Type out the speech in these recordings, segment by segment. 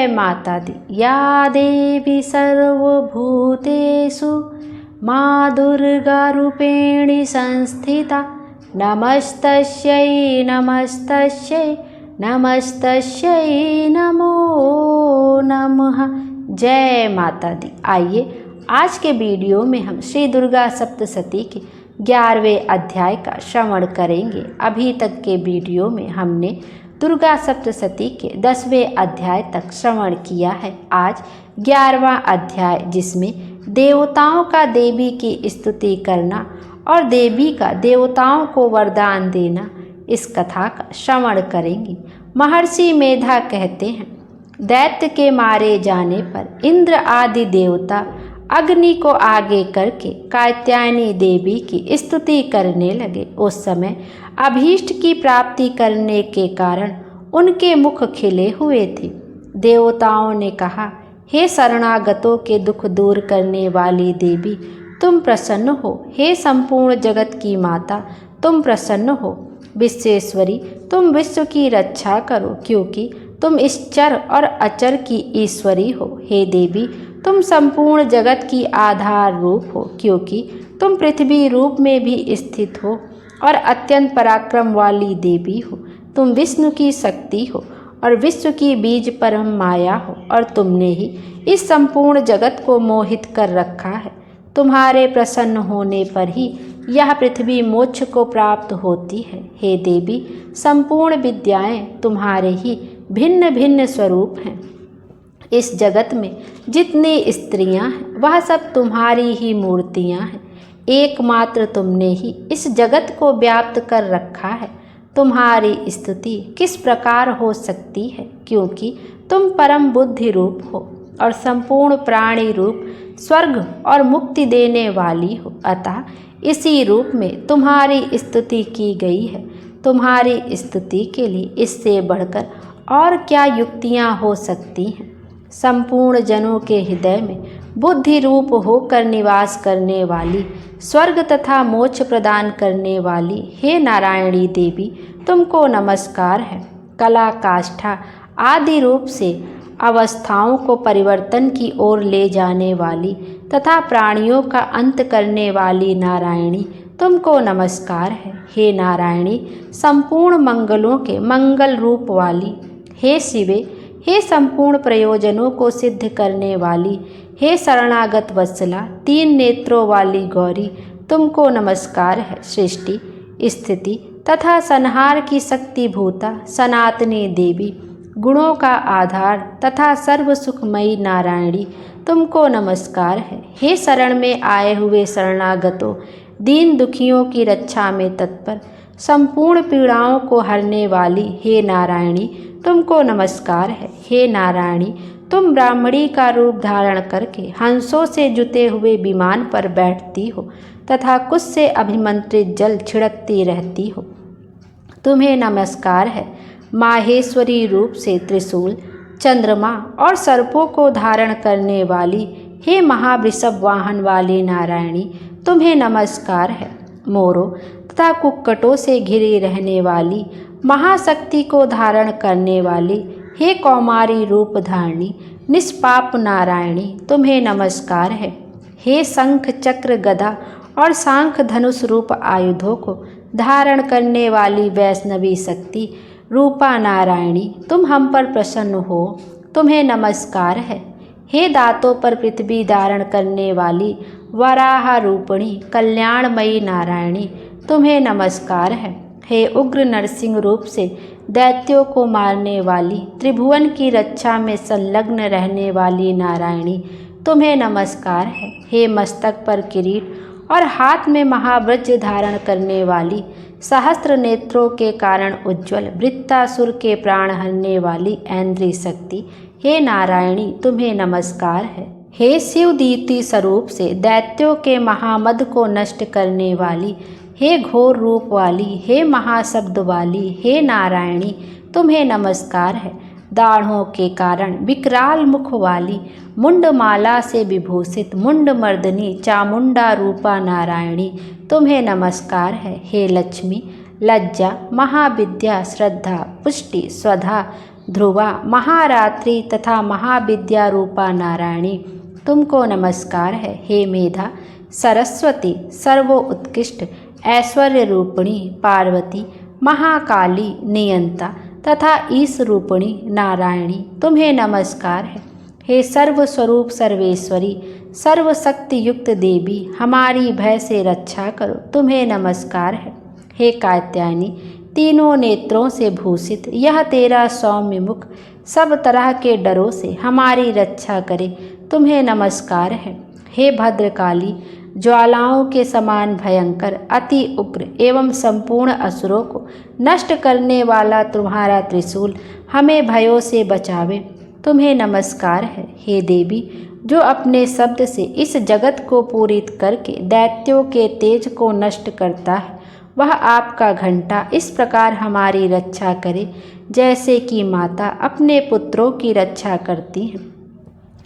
जय माता दी। या देवी सर्वभूतेषु माँ दुर्गा रूपेणी संस्थिता नमस्तस्यै नमस्तस्यै नमस्तस्यै नमो नमः। जय माता दी। आइए आज के वीडियो में हम श्री दुर्गा सप्तशती के 11वें अध्याय का श्रवण करेंगे। अभी तक के वीडियो में हमने दुर्गा सप्तशती के 10वें अध्याय तक श्रवण किया है। आज 11वां अध्याय, जिसमें देवताओं का देवी की स्तुति करना और देवी का देवताओं को वरदान देना, इस कथा का श्रवण करेंगे। महर्षि मेधा कहते हैं, दैत्य के मारे जाने पर इंद्र आदि देवता अग्नि को आगे करके कात्यायनी देवी की स्तुति करने लगे। उस समय अभीष्ट की प्राप्ति करने के कारण उनके मुख खिले हुए थे। देवताओं ने कहा, हे शरणागतों के दुख दूर करने वाली देवी, तुम प्रसन्न हो। हे संपूर्ण जगत की माता, तुम प्रसन्न हो। विश्वेश्वरी, तुम विश्व की रक्षा करो, क्योंकि तुम इस चर और अचर की ईश्वरी हो। हे देवी, तुम संपूर्ण जगत की आधार रूप हो, क्योंकि तुम पृथ्वी रूप में भी स्थित हो और अत्यंत पराक्रम वाली देवी हो। तुम विष्णु की शक्ति हो और विश्व की बीज परम माया हो, और तुमने ही इस संपूर्ण जगत को मोहित कर रखा है। तुम्हारे प्रसन्न होने पर ही यह पृथ्वी मोक्ष को प्राप्त होती है। हे देवी, संपूर्ण विद्याएं तुम्हारे ही भिन्न भिन्न स्वरूप हैं। इस जगत में जितनी स्त्रियां हैं, वह सब तुम्हारी ही मूर्तियां हैं। एकमात्र तुमने ही इस जगत को व्याप्त कर रखा है। तुम्हारी स्तुति किस प्रकार हो सकती है, क्योंकि तुम परम बुद्धि रूप हो और संपूर्ण प्राणी रूप स्वर्ग और मुक्ति देने वाली हो। अतः इसी रूप में तुम्हारी स्तुति की गई है। तुम्हारी स्तुति के लिए इससे बढ़कर और क्या युक्तियाँ हो सकती हैं। संपूर्ण जनों के हृदय में बुद्धि रूप होकर निवास करने वाली, स्वर्ग तथा मोक्ष प्रदान करने वाली, हे नारायणी देवी, तुमको नमस्कार है। कला, काष्ठा आदि रूप से अवस्थाओं को परिवर्तन की ओर ले जाने वाली तथा प्राणियों का अंत करने वाली नारायणी, तुमको नमस्कार है। हे नारायणी, संपूर्ण मंगलों के मंगल रूप वाली, हे शिवे, हे संपूर्ण प्रयोजनों को सिद्ध करने वाली, हे शरणागत वत्सला, 3 नेत्रों वाली गौरी, तुमको नमस्कार है। सृष्टि, स्थिति तथा संहार की शक्तिभूता सनातनी देवी, गुणों का आधार तथा सर्व सुखमयी नारायणी, तुमको नमस्कार है। हे शरण में आए हुए शरणागतों, दीन दुखियों की रक्षा में तत्पर, संपूर्ण पीड़ाओं को हरने वाली, हे नारायणी, तुमको नमस्कार है। हे नारायणी, तुम ब्राह्मणी का रूप धारण करके हंसों से जुते हुए विमान पर बैठती हो तथा कुश से अभिमंत्रित जल छिड़कती रहती हो। तुम्हें नमस्कार है। माहेश्वरी रूप से त्रिशूल, चंद्रमा और सर्पों को धारण करने वाली, हे महावृषभ वाहन वाली नारायणी, तुम्हें नमस्कार है। मोरों तथा कुक्कटों से घिरी रहने वाली, महाशक्ति को धारण करने वाली, हे कौमारी रूप धारणी, निष्पाप नारायणी, तुम्हें नमस्कार है। हे शंख, चक्र, गदा और शांख धनुष रूप आयुधों को धारण करने वाली वैष्णवी शक्ति रूपा नारायणी, तुम हम पर प्रसन्न हो, तुम्हें नमस्कार है। हे दांतों पर पृथ्वी धारण करने वाली वराह रूपिणी कल्याणमयी नारायणी, तुम्हें नमस्कार है। हे उग्र नरसिंह रूप से दैत्यों को मारने वाली, त्रिभुवन की रक्षा में संलग्न रहने वाली नारायणी, तुम्हें नमस्कार है। हे मस्तक पर किरीट और हाथ में महावज्र धारण करने वाली, सहस्त्र नेत्रों के कारण उज्ज्वल, वृत्तासुर के प्राण हरने वाली ऐन्द्री शक्ति, हे नारायणी, तुम्हें नमस्कार है। हे शिवदीप्ति स्वरूप से दैत्यों के महामद को नष्ट करने वाली, हे घोर रूप वाली, हे महाशब्द वाली, हे नारायणी, तुम्हें नमस्कार है। दाढ़ों के कारण विकराल मुख वाली, मुंडमाला से विभूषित मुंडमर्दनी चामुंडा रूपा नारायणी, तुम्हें नमस्कार है। हे लक्ष्मी, लज्जा, महाविद्या, श्रद्धा, पुष्टि, स्वधा, ध्रुवा, महारात्रि तथा महाविद्या रूपा नारायणी, तुमको नमस्कार है। हे मेधा सरस्वती, सर्वोत्कृष्ट ऐश्वर्य रूपिणी पार्वती, महाकाली नियंता तथा ईश रूपिणी नारायणी, तुम्हें नमस्कार है। हे सर्वस्वरूप सर्वेश्वरी, सर्वशक्ति युक्त देवी, हमारी भय से रक्षा करो, तुम्हें नमस्कार है। हे कात्यायनी, तीनों नेत्रों से भूषित यह तेरा सौम्य मुख सब तरह के डरों से हमारी रक्षा करे, तुम्हें नमस्कार है। हे भद्रकाली, ज्वालाओं के समान भयंकर, अति उग्र एवं संपूर्ण असुरों को नष्ट करने वाला तुम्हारा त्रिशूल हमें भयों से बचावे, तुम्हें नमस्कार है। हे देवी, जो अपने शब्द से इस जगत को पूरित करके दैत्यों के तेज को नष्ट करता है, वह आपका घंटा इस प्रकार हमारी रक्षा करे जैसे कि माता अपने पुत्रों की रक्षा करती है।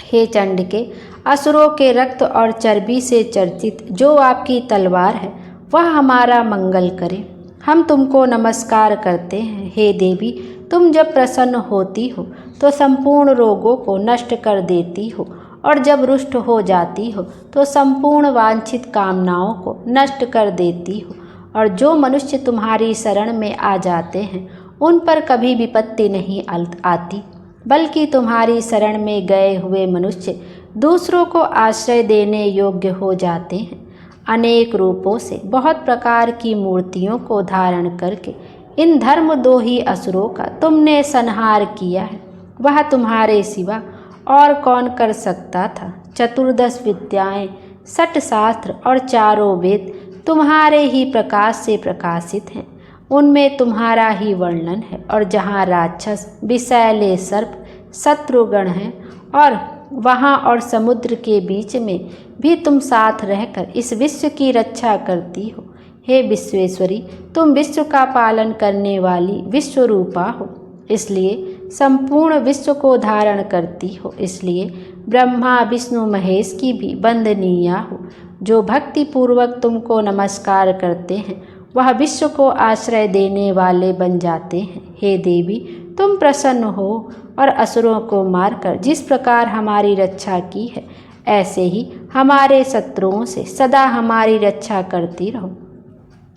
हे चंडिके, असुरों के रक्त और चर्बी से चर्चित जो आपकी तलवार है वह हमारा मंगल करे, हम तुमको नमस्कार करते हैं। हे देवी, तुम जब प्रसन्न होती हो तो संपूर्ण रोगों को नष्ट कर देती हो, और जब रुष्ट हो जाती हो तो संपूर्ण वांछित कामनाओं को नष्ट कर देती हो, और जो मनुष्य तुम्हारी शरण में आ जाते हैं उन पर कभी विपत्ति नहीं आती, बल्कि तुम्हारी शरण में गए हुए मनुष्य दूसरों को आश्रय देने योग्य हो जाते हैं। अनेक रूपों से बहुत प्रकार की मूर्तियों को धारण करके इन धर्मद्रोही असुरों का तुमने संहार किया है, वह तुम्हारे सिवा और कौन कर सकता था। चतुर्दश विद्याएं, 60 शास्त्र और चारों वेद तुम्हारे ही प्रकाश से प्रकाशित हैं, उनमें तुम्हारा ही वर्णन है। और जहाँ राक्षस, विषैले सर्प, शत्रुगण हैं, और वहाँ और समुद्र के बीच में भी तुम साथ रहकर इस विश्व की रक्षा करती हो। हे विश्वेश्वरी, तुम विश्व का पालन करने वाली विश्वरूपा हो, इसलिए संपूर्ण विश्व को धारण करती हो, इसलिए ब्रह्मा विष्णु महेश की भी वंदनीया हो। जो भक्ति पूर्वक तुमको नमस्कार करते हैं वह विश्व को आश्रय देने वाले बन जाते हैं। हे देवी, तुम प्रसन्न हो और असुरों को मारकर जिस प्रकार हमारी रक्षा की है, ऐसे ही हमारे शत्रुओं से सदा हमारी रक्षा करती रहो।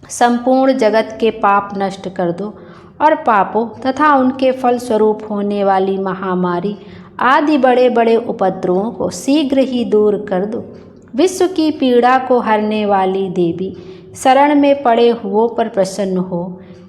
संपूर्ण जगत के पाप नष्ट कर दो, और पापों तथा उनके फल स्वरूप होने वाली महामारी आदि बड़े बड़े उपद्रवों को शीघ्र ही दूर कर दो। विश्व की पीड़ा को हरने वाली देवी, शरण में पड़े हुओं पर प्रसन्न हो।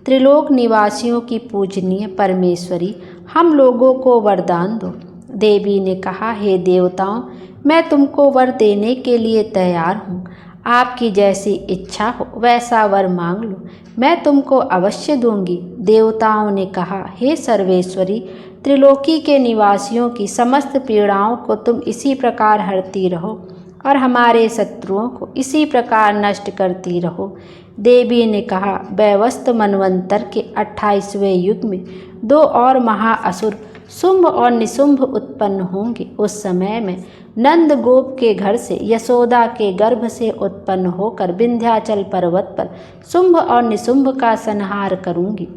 त्रिलोक निवासियों की पूजनीय परमेश्वरी, हम लोगों को वरदान दो। देवी ने कहा, हे देवताओं, मैं तुमको वर देने के लिए तैयार हूँ। आपकी जैसी इच्छा हो वैसा वर मांग लो, मैं तुमको अवश्य दूंगी। देवताओं ने कहा, हे सर्वेश्वरी, त्रिलोकी के निवासियों की समस्त पीड़ाओं को तुम इसी प्रकार हरती रहो और हमारे शत्रुओं को इसी प्रकार नष्ट करती रहो। देवी ने कहा, वैवस्त मनवंतर के 28वें युग में 2 और महाअसुर शुंभ और निशुंभ उत्पन्न होंगे। उस समय में नंद गोप के घर से, यशोदा के गर्भ से उत्पन्न होकर विंध्याचल पर्वत पर शुंभ और निशुंभ का संहार करूंगी।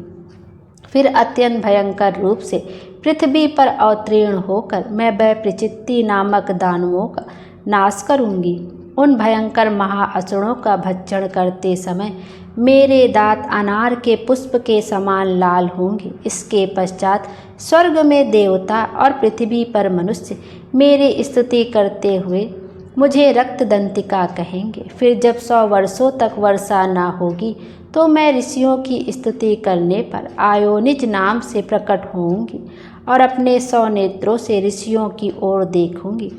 फिर अत्यंत भयंकर रूप से पृथ्वी पर अवतीर्ण होकर मैं वैप्रचित्ति नामक दानवों का नाश करूंगी। उन भयंकर महाअसुरों का भक्षण करते समय मेरे दांत अनार के पुष्प के समान लाल होंगे। इसके पश्चात स्वर्ग में देवता और पृथ्वी पर मनुष्य मेरी स्तुति करते हुए मुझे रक्तदंतिका कहेंगे। फिर जब 100 वर्षों तक वर्षा ना होगी तो मैं ऋषियों की स्तुति करने पर आयोनिज नाम से प्रकट होंगी और अपने 100 नेत्रों से ऋषियों की ओर देखूंगी।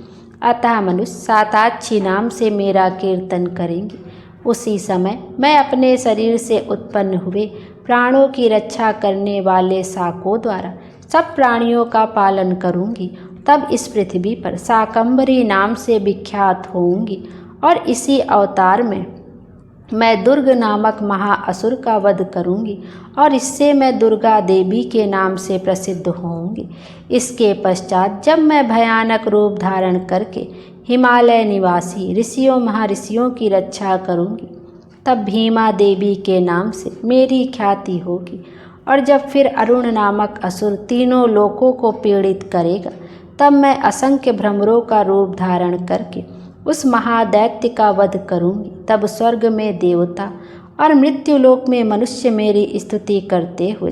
अतः मनुष्य साताक्षी नाम से मेरा कीर्तन करेंगे। उसी समय मैं अपने शरीर से उत्पन्न हुए प्राणों की रक्षा करने वाले शाकों द्वारा सब प्राणियों का पालन करूंगी। तब इस पृथ्वी पर शाकंभरी नाम से विख्यात होंगी और इसी अवतार में मैं दुर्ग नामक महाअसुर का वध करूंगी और इससे मैं दुर्गा देवी के नाम से प्रसिद्ध होंगी। इसके पश्चात जब मैं भयानक रूप धारण करके हिमालय निवासी ऋषियों महर्षियों की रक्षा करूंगी, तब भीमा देवी के नाम से मेरी ख्याति होगी और जब फिर अरुण नामक असुर तीनों लोकों को पीड़ित करेगा, तब मैं असंख्य भ्रमरों का रूप धारण करके उस महादैत्य का वध करूंगी। तब स्वर्ग में देवता और मृत्युलोक में मनुष्य मेरी स्तुति करते हुए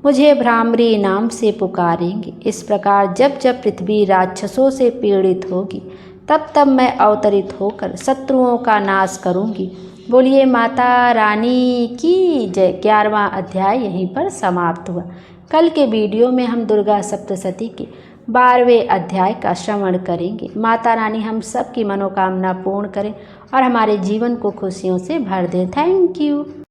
मुझे भ्रामरी नाम से पुकारेंगे। इस प्रकार जब जब पृथ्वी राक्षसों से पीड़ित होगी, तब तब मैं अवतरित होकर शत्रुओं का नाश करूंगी। बोलिए माता रानी की जय। 11वां अध्याय यहीं पर समाप्त हुआ। कल के वीडियो में हम दुर्गा सप्तशती के 12वें अध्याय का श्रवण करेंगे। माता रानी हम सब की मनोकामना पूर्ण करें और हमारे जीवन को खुशियों से भर दें। Thank you.